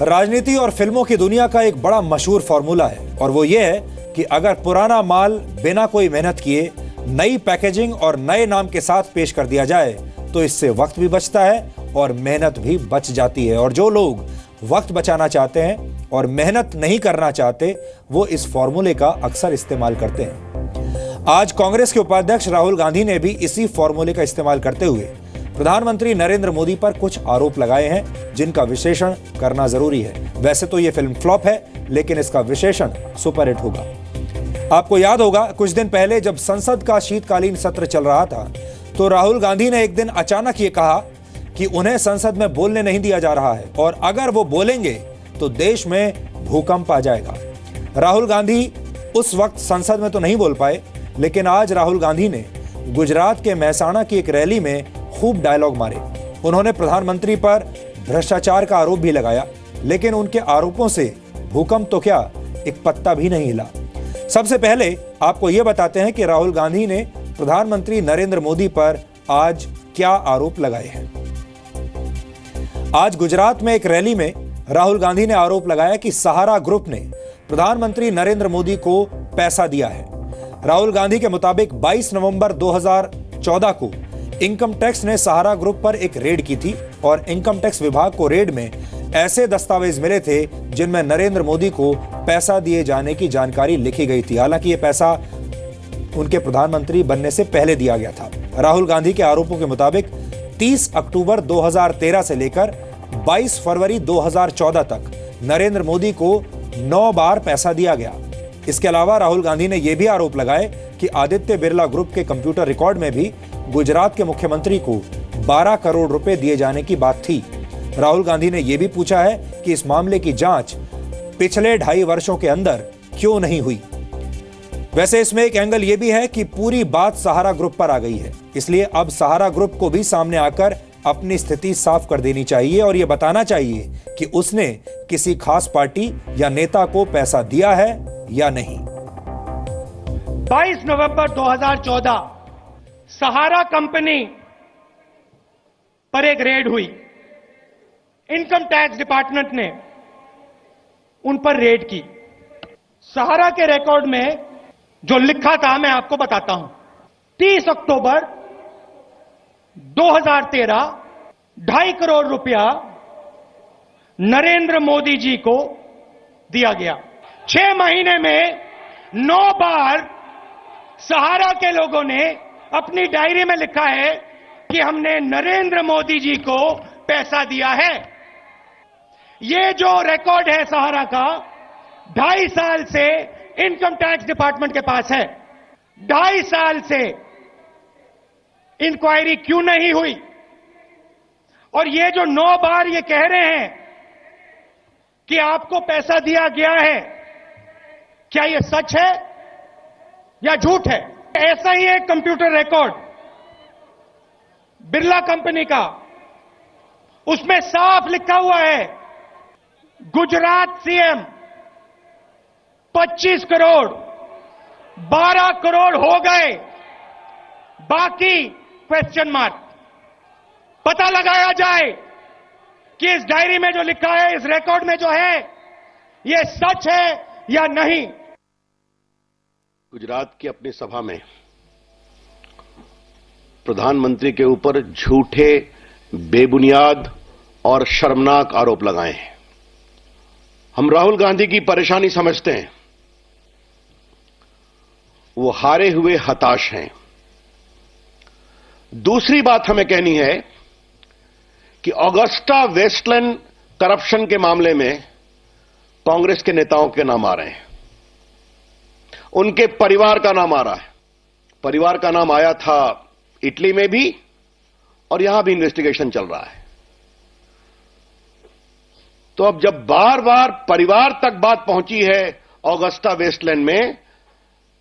राजनीति और फिल्मों की दुनिया का एक बड़ा मशहूर फॉर्मूला है और वो ये है कि अगर पुराना माल बिना कोई मेहनत किए नई पैकेजिंग और नए नाम के साथ पेश कर दिया जाए तो इससे वक्त भी बचता है और मेहनत भी बच जाती है। और जो लोग वक्त बचाना चाहते हैं और मेहनत नहीं करना चाहते वो इस फॉर्मूले का अक्सर इस्तेमाल करते हैं। आज कांग्रेस के उपाध्यक्ष राहुल गांधी ने भी इसी फॉर्मूले का इस्तेमाल करते हुए प्रधानमंत्री नरेंद्र मोदी पर कुछ आरोप लगाए हैं जिनका विश्लेषण करना जरूरी है। वैसे तो यह फिल्म फ्लॉप है लेकिन इसका विश्लेषण सुपरहिट होगा। आपको याद होगा कुछ दिन पहले जब संसद का शीतकालीन सत्र चल रहा था तो राहुल गांधी ने एक दिन अचानक ये कहा कि उन्हें संसद में बोलने नहीं दिया जा रहा है और अगर वो बोलेंगे तो देश में भूकंप आ जाएगा। राहुल गांधी उस वक्त संसद में तो नहीं बोल पाए लेकिन आज राहुल गांधी ने गुजरात के मेहसाणा की एक रैली में खूब डायलॉग मारे। उन्होंने प्रधानमंत्री पर भ्रष्टाचार का आरोप भी लगाया लेकिन उनके आरोपों से भूकंप तो क्या एक पत्ता भी नहीं हिला। सबसे पहले आपको यह बताते हैं कि राहुल गांधी ने प्रधानमंत्री नरेंद्र मोदी पर आज क्या आरोप लगाए हैं। आज गुजरात में एक रैली में राहुल गांधी ने आरोप लगाया कि सहारा ग्रुप ने प्रधानमंत्री नरेंद्र मोदी को पैसा दिया है। राहुल गांधी के मुताबिक 22 नवंबर 2014 को इनकम टैक्स ने सहारा ग्रुप पर एक रेड की थी और इनकम टैक्स विभाग को रेड में ऐसे दस्तावेज मिले थे जिनमें नरेंद्र मोदी को पैसा दिए जाने की जानकारी लिखी गई थी। हालांकि यह पैसा उनके प्रधानमंत्री बनने से पहले दिया गया था। राहुल गांधी के आरोपों के मुताबिक 30 अक्टूबर 2013 से लेकर 22 फरवरी 2014 तक नरेंद्र मोदी को 9 बार पैसा दिया गया। इसके अलावा राहुल गांधी ने यह भी आरोप लगाए कि आदित्य बिरला ग्रुप के कंप्यूटर रिकॉर्ड में भी गुजरात के मुख्यमंत्री को 12 करोड़ रुपए दिए जाने की बात थी। राहुल गांधी ने यह भी पूछा है कि इस मामले की जांच पिछले 2.5 वर्षों के अंदर क्यों नहीं हुई। वैसे इसमें एक एंगल यह भी है कि पूरी बात सहारा ग्रुप पर आ गई है, इसलिए अब सहारा ग्रुप को भी सामने आकर अपनी स्थिति साफ कर देनी चाहिए और यह बताना चाहिए कि उसने किसी खास पार्टी या नेता को पैसा दिया है या नहीं। 22 नवंबर 2014 सहारा कंपनी पर एक रेड हुई। इनकम टैक्स डिपार्टमेंट ने उन पर रेड की। सहारा के रिकॉर्ड में जो लिखा था मैं आपको बताता हूं। 30 अक्टूबर 2013 2.5 करोड़ रुपया नरेंद्र मोदी जी को दिया गया। 6 महीने में 9 बार सहारा के लोगों ने अपनी डायरी में लिखा है कि हमने नरेंद्र मोदी जी को पैसा दिया है। ये जो रिकॉर्ड है सहारा का 2.5 साल से इनकम टैक्स डिपार्टमेंट के पास है। 2.5 साल से इंक्वायरी क्यों नहीं हुई? और ये जो 9 बार ये कह रहे हैं कि आपको पैसा दिया गया है, क्या ये सच है या झूठ है? ऐसा ही एक कंप्यूटर रिकॉर्ड बिरला कंपनी का, उसमें साफ लिखा हुआ है गुजरात सीएम 25 करोड़ 12 करोड़ हो गए, बाकी क्वेश्चन मार्क। पता लगाया जाए कि इस डायरी में जो लिखा है, इस रिकॉर्ड में जो है, यह सच है या नहीं। गुजरात की अपनी सभा में प्रधानमंत्री के ऊपर झूठे, बेबुनियाद और शर्मनाक आरोप लगाए हैं। हम राहुल गांधी की परेशानी समझते हैं। वो हारे हुए हताश हैं। दूसरी बात हमें कहनी है कि ऑगस्टा वेस्टलैंड करप्शन के मामले में कांग्रेस के नेताओं के नाम आ रहे हैं, उनके परिवार का नाम आ रहा है। परिवार का नाम आया था इटली में भी और यहां भी इन्वेस्टिगेशन चल रहा है। तो अब जब बार बार परिवार तक बात पहुंची है ऑगस्टा वेस्टलैंड में,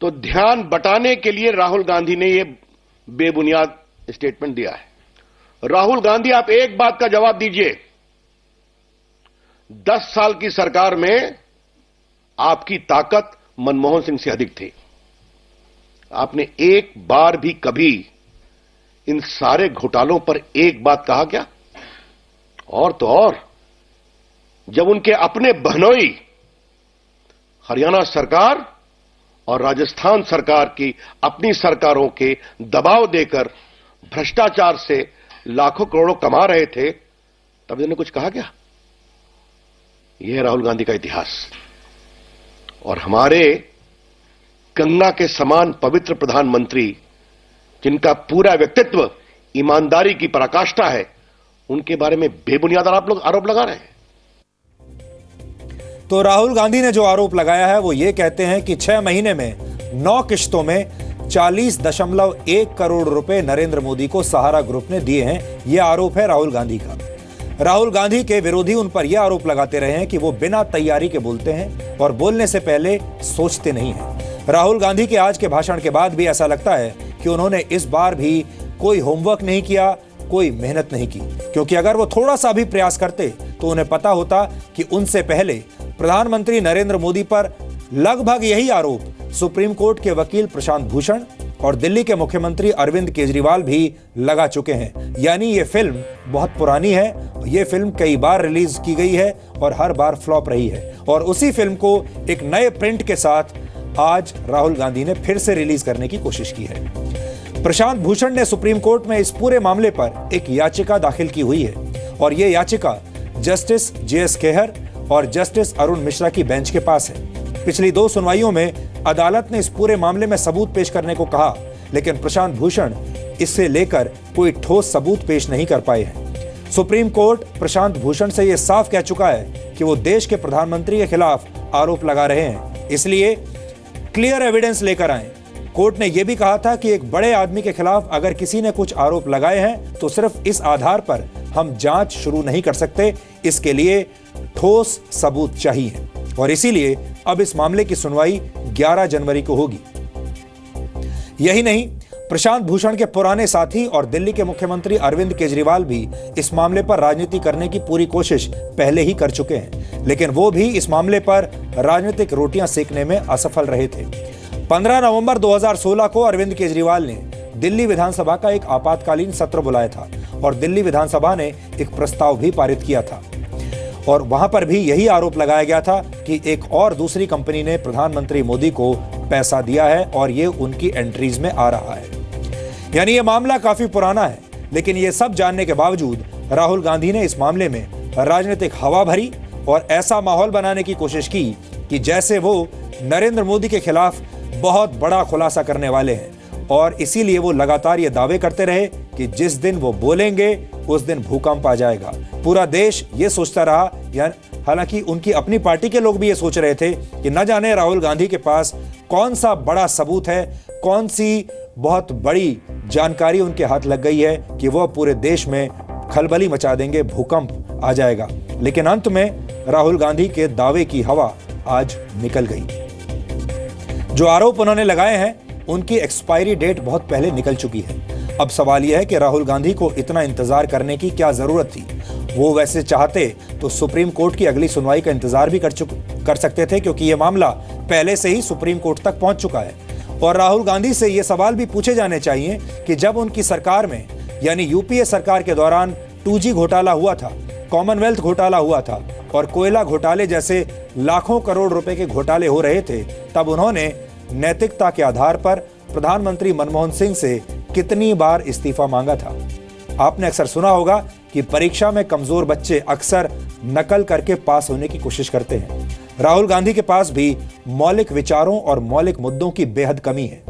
तो ध्यान बटाने के लिए राहुल गांधी ने यह बेबुनियाद स्टेटमेंट दिया है। राहुल गांधी, आप एक बात का जवाब दीजिए, 10 साल की सरकार में आपकी ताकत मनमोहन सिंह से अधिक थी। आपने एक बार भी कभी इन सारे घोटालों पर एक बात कहा क्या? और तो और जब उनके अपने बहनोई हरियाणा सरकार और राजस्थान सरकार की अपनी सरकारों के दबाव देकर भ्रष्टाचार से लाखों करोड़ों कमा रहे थे, तब इन्होंने कुछ कहा क्या? यह है राहुल गांधी का इतिहास। और हमारे गंगा के समान पवित्र प्रधानमंत्री, जिनका पूरा व्यक्तित्व ईमानदारी की पराकाष्ठा है, उनके बारे में बेबुनियाद आप लोग आरोप लगा रहे हैं। तो राहुल गांधी ने जो आरोप लगाया है वो ये कहते हैं कि 6 महीने में 9 किश्तों में 40.1 करोड़ रुपए नरेंद्र मोदी को सहारा ग्रुप ने दिए हैं। यह आरोप है राहुल गांधी का। राहुल गांधी के विरोधी उन पर यह आरोप लगाते रहे हैं कि वो बिना तैयारी के बोलते हैं और बोलने से पहले सोचते नहीं हैं। राहुल गांधी के आज के भाषण के बाद भी ऐसा लगता है कि उन्होंने इस बार भी कोई होमवर्क नहीं किया, कोई मेहनत नहीं की, क्योंकि अगर वो थोड़ा सा भी प्रयास करते तो उन्हें पता होता कि उनसे पहले प्रधानमंत्री नरेंद्र मोदी पर लगभग यही आरोप सुप्रीम कोर्ट के वकील प्रशांत भूषण और दिल्ली के मुख्यमंत्री अरविंद केजरीवाल भी लगा चुके हैं। यानी ये फिल्म बहुत पुरानी है, ये फिल्म कई बार रिलीज की गई है और हर बार फ्लॉप रही है, और उसी फिल्म को एक नए प्रिंट के साथ आज राहुल गांधी ने फिर से रिलीज करने की कोशिश की है। प्रशांत भूषण ने सुप्रीम कोर्ट में इस पूरे मामले पर एक याचिका दाखिल की हुई है और यह याचिका जस्टिस JS खेहर और जस्टिस अरुण मिश्रा की बेंच के पास है। पिछली 2 सुनवाइयों में अदालत ने इस पूरे मामले में सबूत पेश करने को कहा, लेकिन प्रशांत भूषण इससे लेकर कोई ठोस सबूत पेश नहीं कर पाए हैं। सुप्रीम कोर्ट प्रशांत भूषण से यह साफ कह चुका है कि वो देश के प्रधानमंत्री के खिलाफ आरोप लगा रहे हैं, इसलिए क्लियर एविडेंस लेकर आए। कोर्ट ने यह भी कहा था कि एक बड़े आदमी के खिलाफ अगर किसी ने कुछ आरोप लगाए हैं तो सिर्फ इस आधार पर हम जांच शुरू नहीं कर सकते, इसके लिए ठोस सबूत चाहिए, और इसीलिए अब इस मामले की सुनवाई 11 जनवरी को होगी। यही नहीं, प्रशांत भूषण के पुराने साथी और दिल्ली के मुख्यमंत्री अरविंद केजरीवाल भी इस मामले पर राजनीति करने की पूरी कोशिश पहले ही कर चुके हैं, लेकिन वो भी इस मामले पर राजनीतिक रोटियां सेकने में असफल रहे थे। 15 नवंबर 2016 को अरविंद केजरीवाल ने दिल्ली विधानसभा का एक आपातकालीन सत्र बुलाया था और दिल्ली विधानसभा ने एक प्रस्ताव भी पारित किया था, और वहां पर भी यही आरोप लगाया गया था कि एक और दूसरी कंपनी ने प्रधानमंत्री मोदी को पैसा दिया है और ये उनकी एंट्रीज में आ रहा है। यानी ये मामला काफी पुराना है, लेकिन ये सब जानने के बावजूद राहुल गांधी ने इस मामले में राजनीतिक हवा भरी और ऐसा माहौल बनाने की कोशिश की कि जैसे वो नरेंद्र मोदी के खिलाफ बहुत बड़ा खुलासा करने वाले हैं, और इसीलिए वो लगातार ये दावे करते रहे कि जिस दिन वो बोलेंगे उस दिन भूकंप आ जाएगा। पूरा देश ये सोचता रहा, हालांकि उनकी अपनी पार्टी के लोग भी ये सोच रहे थे कि न जाने राहुल गांधी के पास कौन सा बड़ा सबूत है, कौन सी बहुत बड़ी जानकारी उनके हाथ लग गई है कि वह पूरे देश में खलबली मचा देंगे, भूकंप आ जाएगा। लेकिन अंत में राहुल गांधी के दावे की हवा आज निकल गई। जो आरोप उन्होंने लगाए हैं उनकी एक्सपायरी डेट बहुत पहले निकल चुकी है। अब सवाल यह है कि राहुल गांधी को इतना इंतजार करने की क्या जरूरत थी। वो वैसे चाहते तो सुप्रीम कोर्ट की अगली सुनवाई का इंतजार भी कर सकते थे, क्योंकि यह मामला पहले से ही सुप्रीम कोर्ट तक पहुंच चुका है। और राहुल गांधी से यह सवाल भी पूछे जाने चाहिए कि जब उनकी सरकार में, यानी यूपीए सरकार के दौरान 2G घोटाला हुआ था, कॉमनवेल्थ घोटाला हुआ था और कोयला घोटाले जैसे लाखों करोड़ रुपए के घोटाले हो रहे थे, तब उन्होंने नैतिकता के आधार पर प्रधानमंत्री मनमोहन सिंह से कितनी बार इस्तीफा मांगा था। आपने अक्सर सुना होगा कि परीक्षा में कमजोर बच्चे अक्सर नकल करके पास होने की कोशिश करते हैं। राहुल गांधी के पास भी मौलिक विचारों और मौलिक मुद्दों की बेहद कमी है।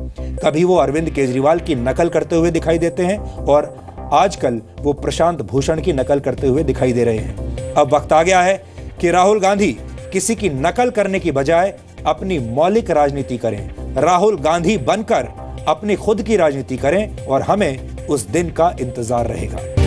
कभी वो अरविंद केजरीवाल की नकल करते हुए दिखाई देते हैं और आजकल वो प्रशांत भूषण की नकल करते हुए दिखाई दे रहे हैं। अब वक्त आ गया है कि राहुल गांधी किसी की नकल करने की बजाय अपनी मौलिक राजनीति करें। राहुल गांधी बनकर अपनी खुद की राजनीति करें और हमें उस दिन का इंतजार रहेगा।